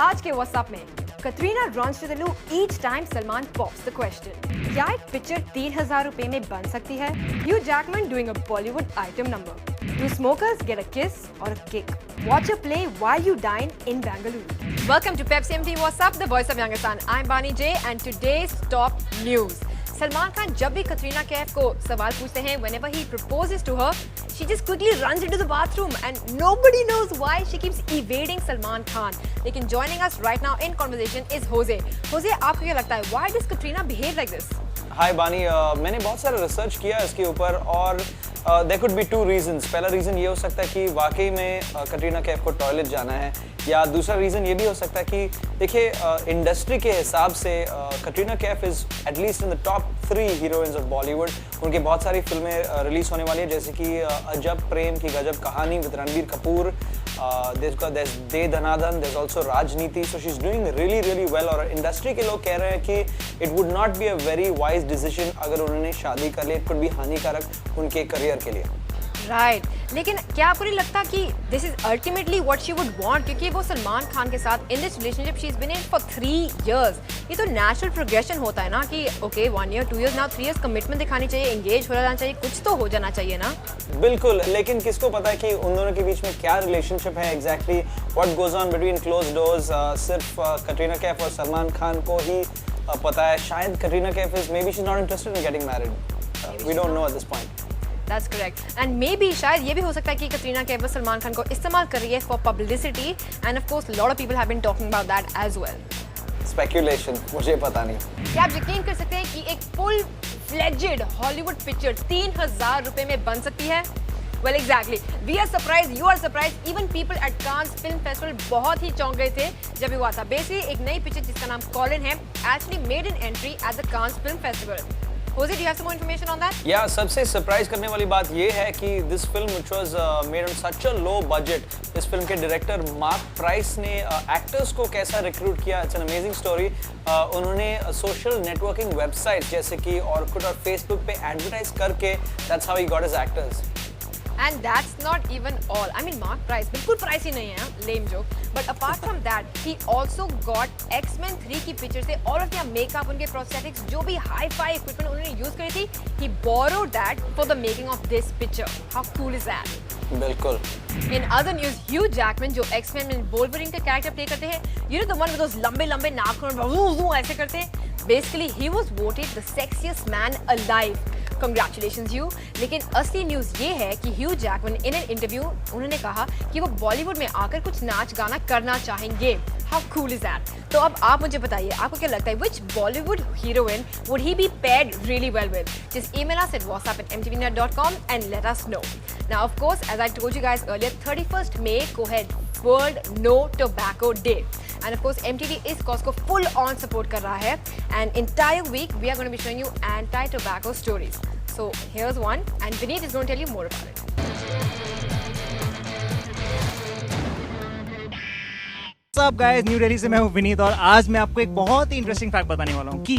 आज के WhatsApp में Katrina runs to the loo each time Salman pops the question. क्या एक पिक्चर 3,000 रुपए में बन सकती है? Hugh Jackman doing a Bollywood item number. Do smokers get a kiss or a kick? Watch a play while you dine in Bangalore. Welcome to Pepsi MT WhatsApp, the voice of Youngistan. I'm Bani J and today's top news. Salman Khan जब भी कटरीना कैफ को सवाल पूछते हैं, whenever he proposes to her, she just quickly runs into the bathroom and nobody knows why she keeps evading Salman Khan. लेकिन joining us right now in conversation is Jose. Jose, आपको क्या लगता है? Why does Katrina behave like this? हाय बानी, मैंने बहुत सारा research किया इसके ऊपर और there could be two reasons. पहला रीज़न ये हो सकता है कि वाकई में कटरीना कैफ को टॉयलेट जाना है, या दूसरा रीज़न ये भी हो सकता है कि देखिए इंडस्ट्री के हिसाब से Katrina Kaif is at least in the top 3 heroines of Bollywood. उनकी बहुत सारी फिल्में रिलीज़ होने वाली है, जैसे कि अजब प्रेम Ki Gajab Kahani with Ranbir Kapoor, there's De Dhanadhan, there's also Raajneeti. So she's doing really well और इंडस्ट्री के लोग कह रहे हैं कि it would not be a very wise decision अगर उन्होंने शादी कर ली. It could be हानिकारक उनके करियर के लिए. राइट लेकिन क्या आपको नहीं लगता कि this is ultimately what she would want, क्योंकि वो सलमान खान के साथ in this relationship she is been in for 3 years. ये तो नेचुरल प्रोग्रेशन होता है ना कि okay 1 year 2 years now 3 years commitment दिखानी चाहिए, एंगेज हो जाना चाहिए, कुछ तो हो जाना चाहिए ना. बिल्कुल, लेकिन किसको पता है कि उन दोनों के बीच में क्या रिलेशनशिप है exactly, what goes on between close doors. सिर्फ कटरीना कैफ और सलमान खान को ही पता है. शायद Katrina Kaif is maybe she is not interested in getting married. We don't know at this point. That's correct. And maybe शायद ये भी हो सकता है कि कटरीना कैफ सलमान खान को इस्तेमाल कर रही है for publicity, and of course lot of people have been talking about that as well. Speculation, मुझे पता नहीं. क्या आप यकीन कर सकते हैं कि एक full fledged Hollywood picture 3,000 रुपए में बन सकती है? Well, exactly. We are surprised, you are surprised. Even people at Cannes Film Festival बहुत ही चौंक गए थे जब ये हुआ था. Basically एक नई पिक्चर जिसका नाम कॉलिन है actually made an entry at the Cannes Film Festival. Jose, do you have some more information on that? Yeah, सबसे सरप्राइज करने वाली बात ये है कि this film which was made on such a low budget, इस film के director mark price ने एक्टर्स को कैसा रिक्रूट किया. It's an amazing story. उन्होंने सोशल नेटवर्किंग वेबसाइट जैसे कि ऑर्कुट और फेसबुक पे एडवर्टाइज करके that's how he got his actors. And that's not even all. I mean, Mark Price, बिल्कुल प्राइस ही नहीं है, lame joke. But apart from that, he also got X-Men 3 की picture से all of their makeup, उनके prosthetics, जो भी hi-fi equipment उन्होंने use करी थी, he borrowed that for the making of this picture. How cool is that? बिल्कुल. In other news, Hugh Jackman जो X-Men में Wolverine का कैरेक्टर प्ले करते हैं, you know the one with those लंबे नाखून ऐसे करते हैं. Basically, he was voted the sexiest man alive. Congratulations you. लेकिन असली न्यूज ये है कि Hugh Jackman in an interview उन्होंने कहा कि वो बॉलीवुड में आकर कुछ नाच गाना करना चाहेंगे. How cool is that? तो अब आप मुझे बताइए, आपको क्या लगता है which Bollywood heroine would he be paired really well with? Just email us at whatsapp@mtvnet.com and let us know. Now of course, as I told you guys earlier, 31st May को है World No Tobacco Day. And of course, MTV इस cause को full on support कर रहा है. And entire week we are going to be showing you anti-tobacco stories. So here's one, and Vineet is going to tell you more about it. What's up guys, new Delhi से मैं हूँ विनीत और आज मैं आपको एक बहुत ही इंटरेस्टिंग फैक्ट बताने वाला हूँ कि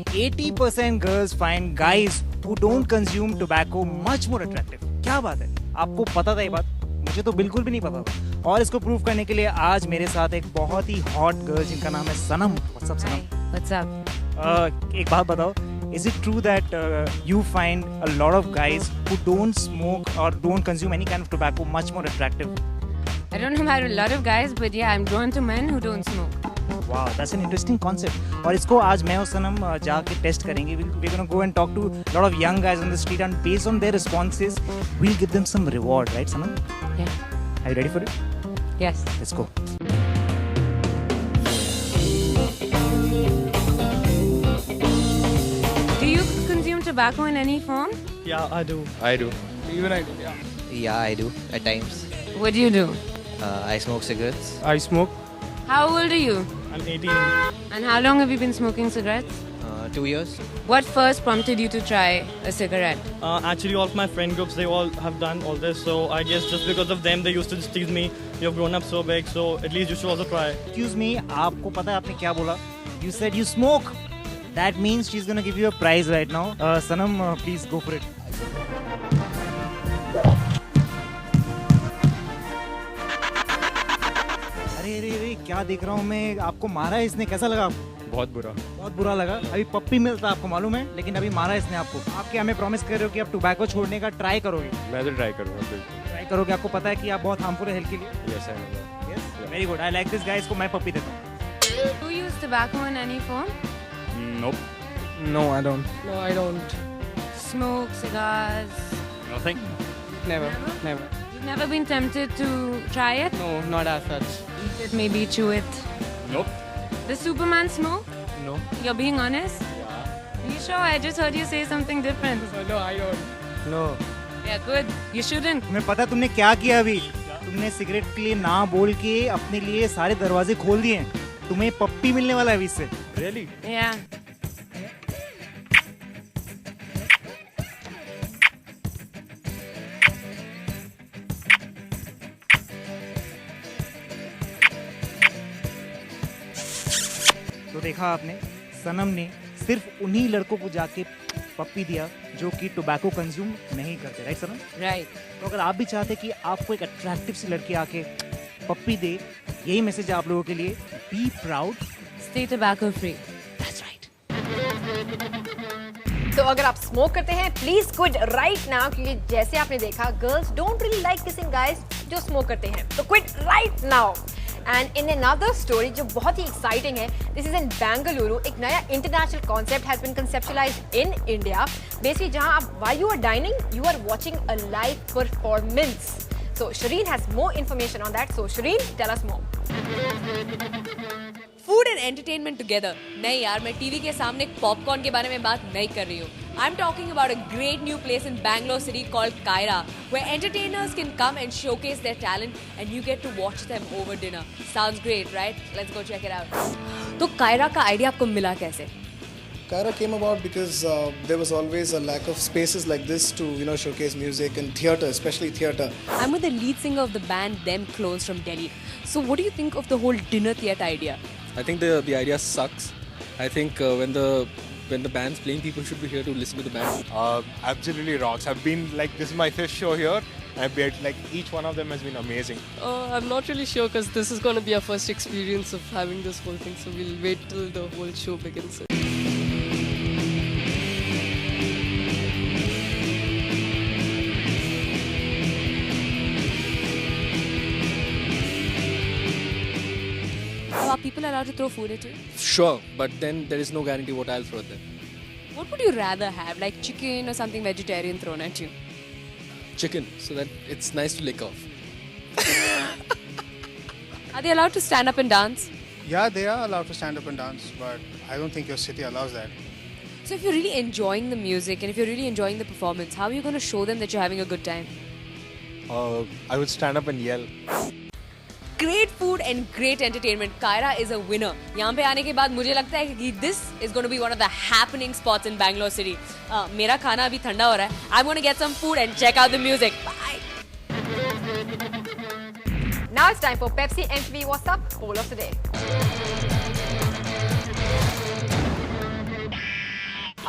80% girls find guys who don't consume tobacco much more attractive. क्या बात है, आपको पता था ये बात? मुझे तो बिल्कुल भी नहीं पता था. और इसको प्रूव करने के लिए आज मेरे साथ एक बहुत ही हॉट गर्ल जिनका नाम है सनम. What's up सनम? What's up? एक बात बताओ, is it true that you find a lot of guys who don't smoke or don't consume any kind of tobacco much more attractive? I don't know about a lot of guys, but yeah, I'm drawn to men who don't smoke. Wow, that's an interesting concept. और इसको आज मैं और सनम जाके test करेंगे. We're gonna go and talk to a lot of young guys on the street and based on their responses, we'll give them some reward, right Sanam? Yeah. Are you ready for it? Yes. Let's go. Do you consume tobacco in any form? Yeah, I do. I do. Even I do, yeah. Yeah, I do at times. What do you do? I smoke cigarettes. I smoke. How old are you? I'm 18. And how long have you been smoking cigarettes? 2 years. What first prompted you to try a cigarette? Actually, all of my friend groups, they all have done all this. So I guess just because of them, they used to just tease me. You've grown up so big, so at least you should also try. Excuse me, आपको पता है आपने क्या बोला? You said you smoke. That means she's gonna give you a prize right now. Sanam, please go for it. क्या देख रहा हूँ मैं, आपको मारा है इसने, कैसा लगा आपको? बहुत बुरा। बहुत बुरा लगा। अभी पप्पी मिलता आपको मालूम है, लेकिन अभी मारा इसने आपको। आप क्या हमें प्रॉमिस कर रहे हो कि आप टोबैको छोड़ने का ट्राई करोगे? मैं तो ट्राई करूँगा बिल्कुल। ट्राई करोगे? आपको पता है कि आप बहुत हार्मफुल है हेल्थ के लिए। Yes I know. Yes, very good, I like this guys को मैं पप्पी देता हूँ। Do you use tobacco in any form? Nope. No, I don't. No, I don't. Smoke, cigars? Nothing. Never. Never. You've never been tempted to try it? No, not as such. Eat it, maybe chew it. Nope. Does Superman smoke? No. You're being honest? Yeah. Are you sure? I just heard you say something different. No, I don't. No. Yeah, good. You shouldn't. तुम्हें पता है तुमने क्या किया अभी? तुमने cigarette के लिए ना बोल के अपने लिए सारे दरवाजे खोल दिए। तुम्हें पप्पी मिलने वाला है अभी इससे। Really? Yeah. तो देखा आपने, सनम ने सिर्फ उन्हीं लड़कों को जाके पप्पी दिया जो कि टोबैको कंज्यूम नहीं करते, राइट सनम? Right. तो अगर आप भी चाहते कि आपको एक अट्रैक्टिव सी लड़की आके पप्पी दे, यही मैसेज है आप लोगों के लिए, be proud. Stay tobacco free. That's right. तो अगर आप स्मोक करते हैं प्लीज क्विट राइट नाउ, क्योंकि जैसे आपने देखा girls don't really like kissing guys जो स्मोक करते हैं, तो quit right now. And in another story जो बहुत ही एक्साइटिंग है, दिस इज इन बेंगलुरु, एक नया international concept has been conceptualised in India, basically जहां आप while you are dining you are watching a live performance. So Shireen has more information on that, so Shireen tell us more. Food and entertainment together. नहीं यार, मैं TV के सामने popcorn के बारे में बात नहीं कर रही हूँ। I am talking about a great new place in Bangalore city called Kyra, where entertainers can come and showcase their talent and you get to watch them over dinner. Sounds great, right? Let's go check it out. तो कायरा का idea आपको मिला कैसे? Kaira came about because there was always a lack of spaces like this to, showcase music and theatre, especially theatre. I'm with the lead singer of the band Them Clones from Delhi. So what do you think of the whole dinner theatre idea? I think the idea sucks. I think when the band's playing, people should be here to listen to the band. Absolutely rocks. I've been like, this is my first show here. I've been like, each one of them has been amazing. I'm not really sure because this is going to be our first experience of having this whole thing. So we'll wait till the whole show begins. Are people allowed to throw food at you? Sure, but then there is no guarantee what I'll throw at them. What would you rather have, like chicken or something vegetarian thrown at you? Chicken, so that it's nice to lick off. Are they allowed to stand up and dance? Yeah, they are allowed to stand up and dance, but I don't think your city allows that. So if you're really enjoying the music and if you're really enjoying the performance, how are you going to show them that you're having a good time? I would stand up and yell. Great food and great entertainment. Kaira is a winner. यहाँ पे आने के बाद मुझे लगता है कि this is going to be one of the happening spots in Bangalore City. मेरा खाना अभी ठंडा हो रहा है. I'm going to get some food and check out the music. Bye. Now it's time for Pepsi MTV What's Up Poll of the Day.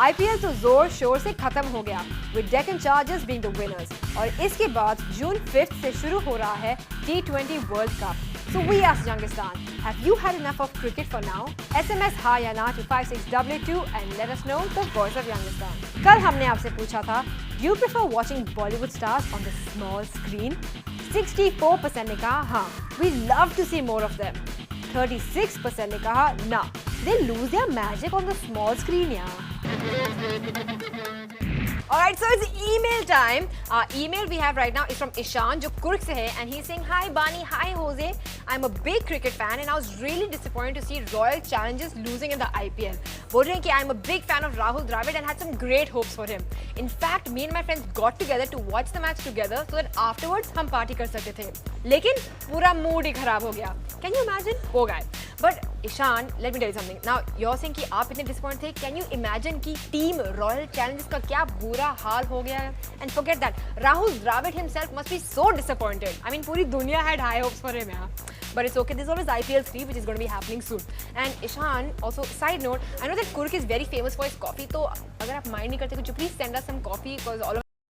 IPL तो जोर शोर से खत्म हो गया, with Deccan Chargers being the winners. और इसके बाद जून 5th से शुरू हो रहा है T20 World Cup. So we ask Youngistan, have you had enough of cricket for now? SMS हाँ या ना to 5622 and let us know the voice of Youngistan. कल हमने आपसे पूछा था, do you prefer watching Bollywood stars on the small screen? 64% ने कहा हाँ, we love to see more of them. 36% ने कहा ना, they lose their magic on the small screen यार. Alright, so it's email time. Email we have right now is from Ishan, जो कुर्क से है, and he's saying, Hi Bani, hi Jose. I'm a big cricket fan and I was really disappointed to see Royal Challengers losing in the IPL. बोल रहे हैं कि I'm a big fan of Rahul Dravid and had some great hopes for him. In fact, me and my friends got together to watch the match together so that afterwards हम party कर सकते थे. लेकिन पूरा mood ही खराब हो गया. Can you imagine? Poor guy. But Ishan, let me tell you something. Now you're saying कि आप इतने disappointed थे. Can you imagine कि team Royal Challengers का क्या बुरा हाल हो गया है? And forget that. Rahul Dravid himself must be so disappointed. I mean, पूरी दुनिया had high hopes for him यार. But it's okay. There's always IPL 3 which is going to be happening soon. And Ishan, also side note, I know that Kurk is very famous for his coffee. तो अगर आप mind नहीं करते तो please send us some coffee because all of